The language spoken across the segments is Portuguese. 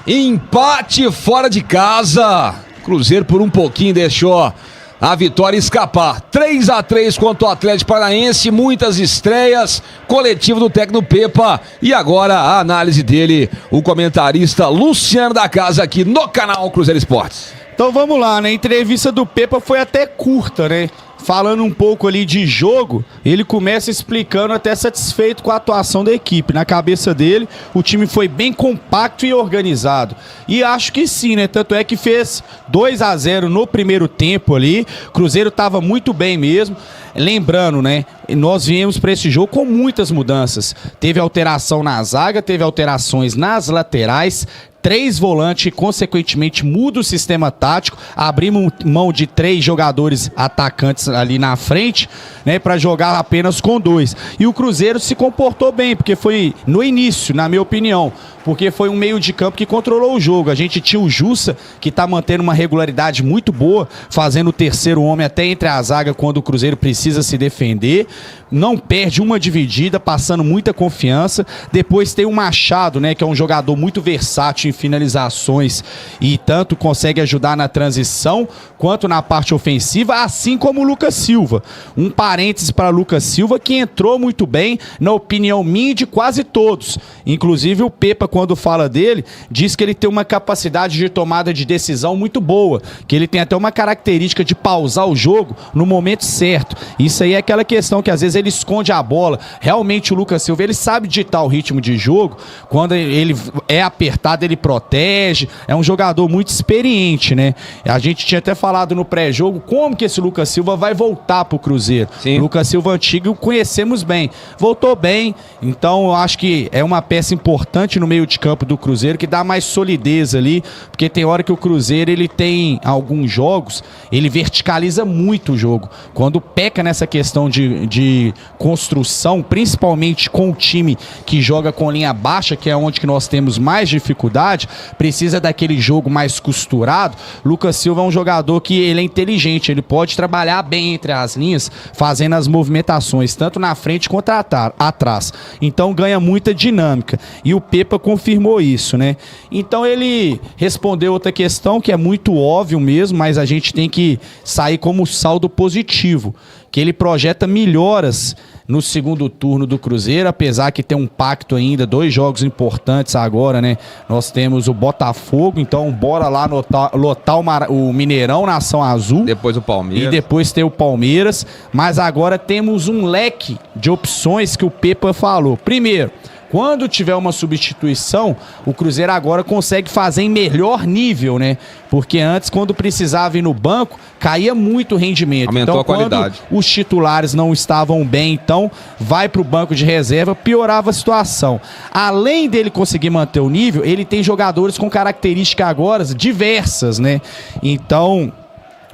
Empate fora de casa. Cruzeiro por um pouquinho deixou a vitória escapar. 3-3 contra o Atlético Paranaense, muitas estreias, coletivo do técnico Pepa. E agora a análise dele, o comentarista Luciano da Casa aqui no canal Cruzeiro Esportes. Então vamos lá, né? A entrevista do Pepa foi até curta, né? Falando um pouco ali de jogo, ele começa explicando até satisfeito com a atuação da equipe. Na cabeça dele, o time foi bem compacto e organizado. E acho que sim, né? Tanto é que fez 2-0 no primeiro tempo ali. Cruzeiro estava muito bem mesmo. Lembrando, né? Nós viemos para esse jogo com muitas mudanças. Teve alteração na zaga, teve alterações nas laterais. 3 volantes, consequentemente muda o sistema tático, abrimos mão de 3 jogadores atacantes ali na frente, né, para jogar apenas com 2. E o Cruzeiro se comportou bem, porque foi no início, na minha opinião, porque foi um meio de campo que controlou o jogo. A gente tinha o Jussa, que está mantendo uma regularidade muito boa, fazendo o terceiro homem até entre a zaga quando o Cruzeiro precisa se defender, não perde uma dividida, passando muita confiança. Depois tem o Machado, né, que é um jogador muito versátil em finalizações e tanto consegue ajudar na transição quanto na parte ofensiva, assim como o Lucas Silva. Um parênteses para Lucas Silva, que entrou muito bem, na opinião minha e de quase todos. Inclusive o Pepa, quando fala dele, diz que ele tem uma capacidade de tomada de decisão muito boa, que ele tem até uma característica de pausar o jogo no momento certo. Isso aí é aquela questão que às vezes ele esconde a bola. Realmente o Lucas Silva, ele sabe ditar o ritmo de jogo, quando ele é apertado, ele protege, é um jogador muito experiente, né? A gente tinha até falado no pré-jogo como que esse Lucas Silva vai voltar pro Cruzeiro. Sim. O Lucas Silva antigo conhecemos bem, voltou bem, então eu acho que é uma peça importante no meio de campo do Cruzeiro, que dá mais solidez ali, porque tem hora que o Cruzeiro, ele tem alguns jogos, ele verticaliza muito o jogo. Quando peca nessa questão de construção, principalmente com o time que joga com linha baixa, que é onde que nós temos mais dificuldade, precisa daquele jogo mais costurado. Lucas Silva é um jogador que ele é inteligente, ele pode trabalhar bem entre as linhas, fazendo as movimentações, tanto na frente quanto atrás. Então ganha muita dinâmica. E o Pepa confirmou isso, né? Então ele respondeu outra questão que é muito óbvio mesmo, mas a gente tem que sair como saldo positivo, que ele projeta melhoras no segundo turno do Cruzeiro, apesar que tem um pacto ainda, 2 jogos importantes agora, né? Nós temos o Botafogo, então bora lá lotar o Mineirão, Nação Azul. Depois o Palmeiras. E depois tem o Palmeiras, mas agora temos um leque de opções que o Pepa falou. Primeiro, quando tiver uma substituição, o Cruzeiro agora consegue fazer em melhor nível, né? Porque antes, quando precisava ir no banco, caía muito o rendimento. Aumentou então, a qualidade. Quando os titulares não estavam bem, então vai para o banco de reserva, piorava a situação. Além dele conseguir manter o nível, ele tem jogadores com características agora diversas, né? Então,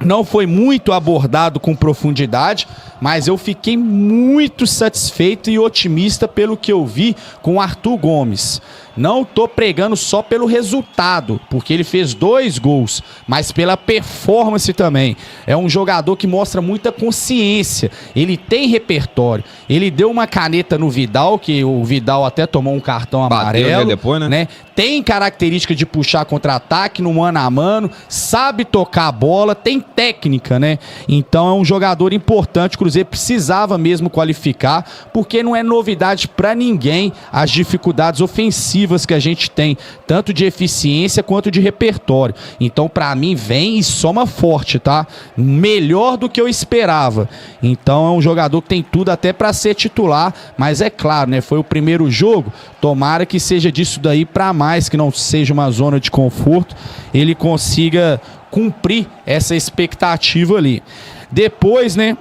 não foi muito abordado com profundidade, mas eu fiquei muito satisfeito e otimista pelo que eu vi com o Arthur Gomes. Não tô pregando só pelo resultado, porque ele fez 2 gols, mas pela performance também. É um jogador que mostra muita consciência, ele tem repertório. Ele deu uma caneta no Vidal, que o Vidal até tomou um cartão amarelo. Depois, né? Tem característica de puxar contra-ataque no mano a mano, sabe tocar a bola, tem técnica, né? Então é um jogador importante, o Cruzeiro precisava mesmo qualificar, porque não é novidade para ninguém as dificuldades ofensivas que a gente tem, tanto de eficiência quanto de repertório. Então, para mim, vem e soma forte, tá? Melhor do que eu esperava. Então, é um jogador que tem tudo até para ser titular, mas é claro, né? Foi o primeiro jogo, tomara que seja disso daí para mais, que não seja uma zona de conforto, ele consiga cumprir essa expectativa ali. Depois, né?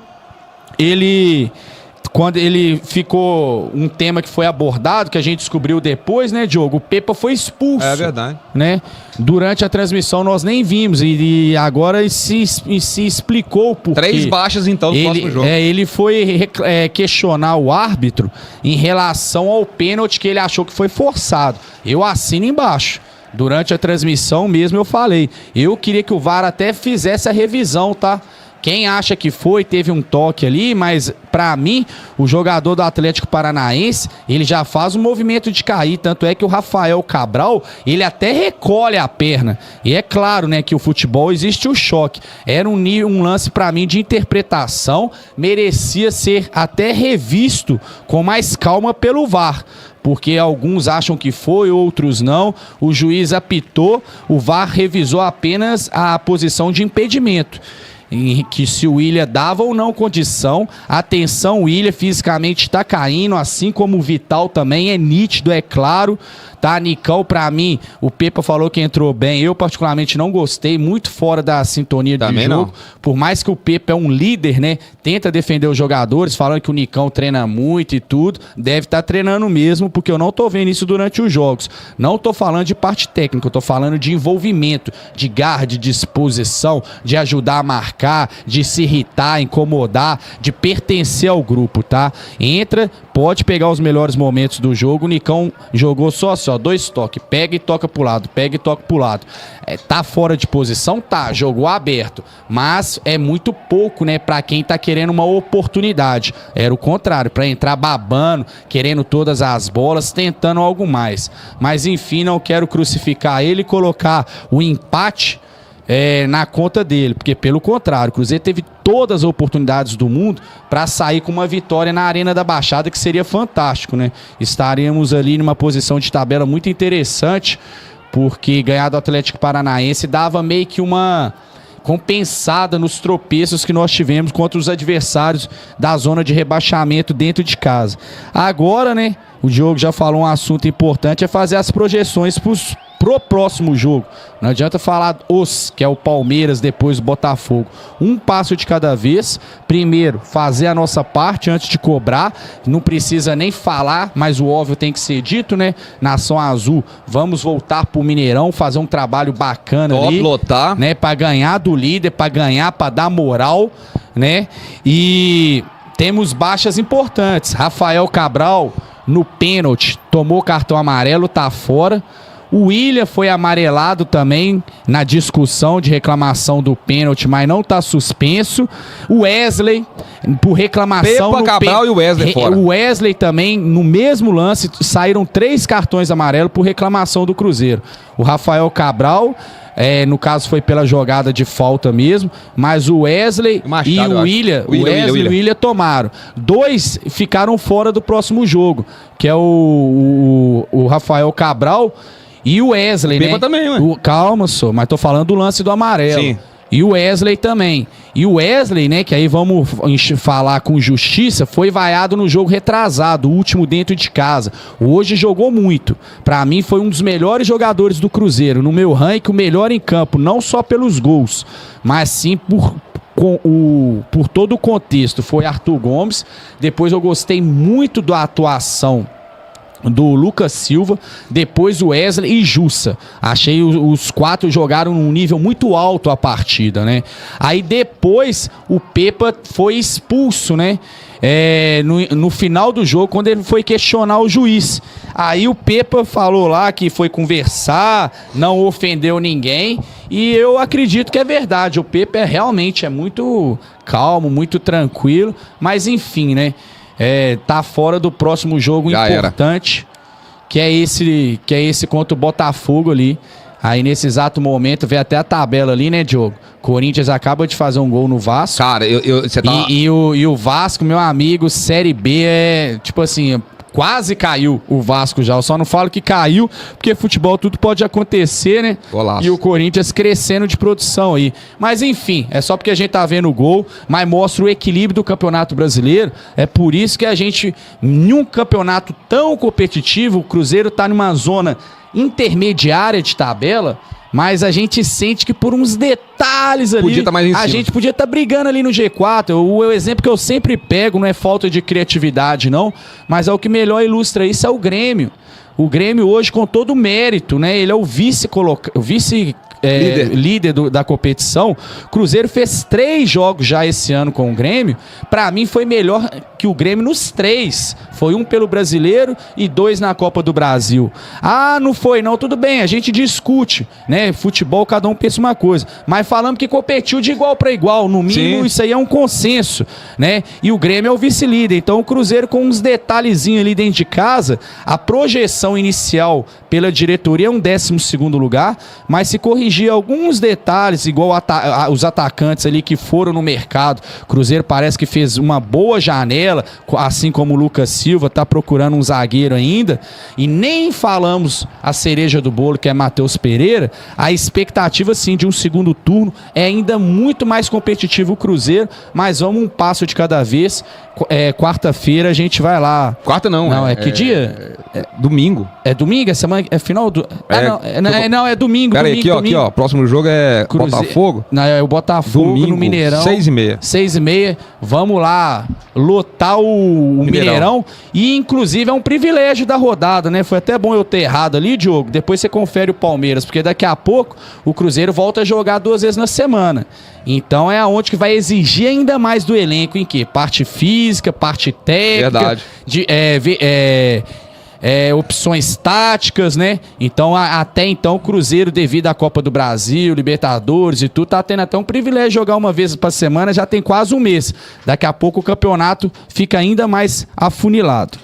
Quando ele ficou um tema que foi abordado, que a gente descobriu depois, né, Diogo? O Pepa foi expulso. É verdade. Né? Durante a transmissão nós nem vimos e agora se explicou por quê. 3 baixas então no próximo jogo. Ele foi questionar o árbitro em relação ao pênalti que ele achou que foi forçado. Eu assino embaixo. Durante a transmissão mesmo eu falei. Eu queria que o VAR até fizesse a revisão, tá? Quem acha que foi, teve um toque ali, mas pra mim, o jogador do Atlético Paranaense, ele já faz um movimento de cair, tanto é que o Rafael Cabral, ele até recolhe a perna. E é claro, né, que o futebol existe o choque. Era um lance pra mim de interpretação, merecia ser até revisto com mais calma pelo VAR. Porque alguns acham que foi, outros não. O juiz apitou, o VAR revisou apenas a posição de impedimento. Em que se o Willian dava ou não condição, atenção, o Willian fisicamente está caindo, assim como o Vital também, é nítido, é claro, tá? Nicão, pra mim, o Pepa falou que entrou bem, eu particularmente não gostei, muito fora da sintonia de jogo, por mais que o Pepa é um líder, né, tenta defender os jogadores, falando que o Nicão treina muito e tudo, deve estar treinando mesmo, porque eu não tô vendo isso durante os jogos, não tô falando de parte técnica, eu tô falando de envolvimento, de garra, de disposição, de ajudar a marcar, de se irritar, incomodar, de pertencer ao grupo, tá? Entra, pode pegar os melhores momentos do jogo. O Nicão jogou só 2 toques, pega e toca pro lado, pega e toca pro lado. Tá fora de posição? Tá, jogou aberto, mas é muito pouco, né, pra quem tá querendo uma oportunidade. Era o contrário, pra entrar babando, querendo todas as bolas, tentando algo mais. Mas enfim, não quero crucificar ele e colocar o empate na conta dele, porque pelo contrário, o Cruzeiro teve todas as oportunidades do mundo para sair com uma vitória na Arena da Baixada, que seria fantástico, né? Estaríamos ali numa posição de tabela muito interessante, porque ganhar do Atlético Paranaense dava meio que uma compensada nos tropeços que nós tivemos contra os adversários da zona de rebaixamento dentro de casa. Agora, né, o Diogo já falou um assunto importante, é fazer as projeções pro próximo jogo. Não adianta falar que é o Palmeiras, depois o Botafogo. Um passo de cada vez. Primeiro, fazer a nossa parte antes de cobrar. Não precisa nem falar, mas o óbvio tem que ser dito, né? Nação Azul, vamos voltar pro Mineirão, fazer um trabalho bacana ali, lotar, né? Pra ganhar do líder, pra ganhar, pra dar moral, né? E temos baixas importantes. Rafael Cabral, no pênalti, tomou cartão amarelo, tá fora. O Willian foi amarelado também na discussão de reclamação do pênalti, mas não está suspenso. O Wesley, por reclamação... Pepa, Cabral e o Wesley fora. O Wesley também, no mesmo lance, saíram 3 cartões amarelos por reclamação do Cruzeiro. O Rafael Cabral... no caso foi pela jogada de falta mesmo, mas o Wesley Machado, e o Willian, e o Willian tomaram. 2 ficaram fora do próximo jogo, que é o Rafael Cabral e o Wesley, Pepa, né? Também, ué. Calma, só, mas tô falando do lance do amarelo. Sim. E o Wesley também. E o Wesley, né, que aí vamos falar com justiça, foi vaiado no jogo retrasado, o último dentro de casa. Hoje jogou muito. Pra mim foi um dos melhores jogadores do Cruzeiro. No meu ranking, o melhor em campo, não só pelos gols, mas sim por todo o contexto. Foi Arthur Gomes. Depois eu gostei muito da atuação do Lucas Silva, depois o Wesley e Jussa. Achei os 4 jogaram num nível muito alto a partida, né? Aí depois o Pepa foi expulso, né? No final do jogo, quando ele foi questionar o juiz. Aí o Pepa falou lá que foi conversar, não ofendeu ninguém, e eu acredito que é verdade. O Pepa realmente é muito calmo, muito tranquilo, mas enfim, né? Tá fora do próximo jogo já importante, que é esse contra o Botafogo ali. Aí nesse exato momento, vê até a tabela ali, né, Diogo? Corinthians acaba de fazer um gol no Vasco. Cara, você tá... e o Vasco, meu amigo, Série B tipo assim... Quase caiu o Vasco já. Eu só não falo que caiu, porque futebol tudo pode acontecer, né? Golaço. E o Corinthians crescendo de produção aí. Mas enfim, é só porque a gente tá vendo o gol, mas mostra o equilíbrio do Campeonato Brasileiro. É por isso que a gente, em um campeonato tão competitivo, o Cruzeiro tá numa zona intermediária de tabela, mas a gente sente que por uns detalhes ali, podia tá mais em cima. A gente podia estar brigando ali no G4. O exemplo que eu sempre pego não é falta de criatividade, não, mas é o que melhor ilustra isso, é o Grêmio. O Grêmio hoje, com todo o mérito, né? Ele é o vice líder da competição. Cruzeiro fez 3 jogos já esse ano com o Grêmio. Pra mim foi melhor que o Grêmio nos 3. Foi 1 pelo Brasileiro e 2 na Copa do Brasil. Ah, não foi não, tudo bem, a gente discute, né? Futebol, cada um pensa uma coisa. Mas falamos que competiu de igual para igual, no mínimo. Sim. Isso aí é um consenso, né? E o Grêmio é o vice-líder. Então o Cruzeiro com uns detalhezinhos ali dentro de casa, a projeção inicial pela diretoria é um 12º lugar, mas se corrigir alguns detalhes, igual os atacantes ali que foram no mercado, Cruzeiro parece que fez uma boa janela, assim como o Lucas Silva, tá procurando um zagueiro ainda, e nem falamos a cereja do bolo, que é Matheus Pereira. A expectativa sim de um segundo turno é ainda muito mais competitivo o Cruzeiro, mas vamos um passo de cada vez. Quarta-feira a gente vai lá. Quarta não. Não, que dia? Domingo. É domingo? É semana? É final do... não, é domingo. Pera aí, aqui, ó. Próximo jogo é Botafogo. Não, é o Botafogo domingo, no Mineirão. 6h30. 6h30. Vamos lá lotar o Mineirão. E, inclusive, é um privilégio da rodada, né? Foi até bom eu ter errado ali, Diogo. Depois você confere o Palmeiras, porque daqui a pouco o Cruzeiro volta a jogar 2 vezes na semana. Então é aonde que vai exigir ainda mais do elenco, em que? Parte física, parte técnica. Verdade. Opções táticas, né? Então, até então, o Cruzeiro, devido à Copa do Brasil, Libertadores e tudo, tá tendo até um privilégio de jogar uma vez por semana, já tem quase um mês. Daqui a pouco o campeonato fica ainda mais afunilado.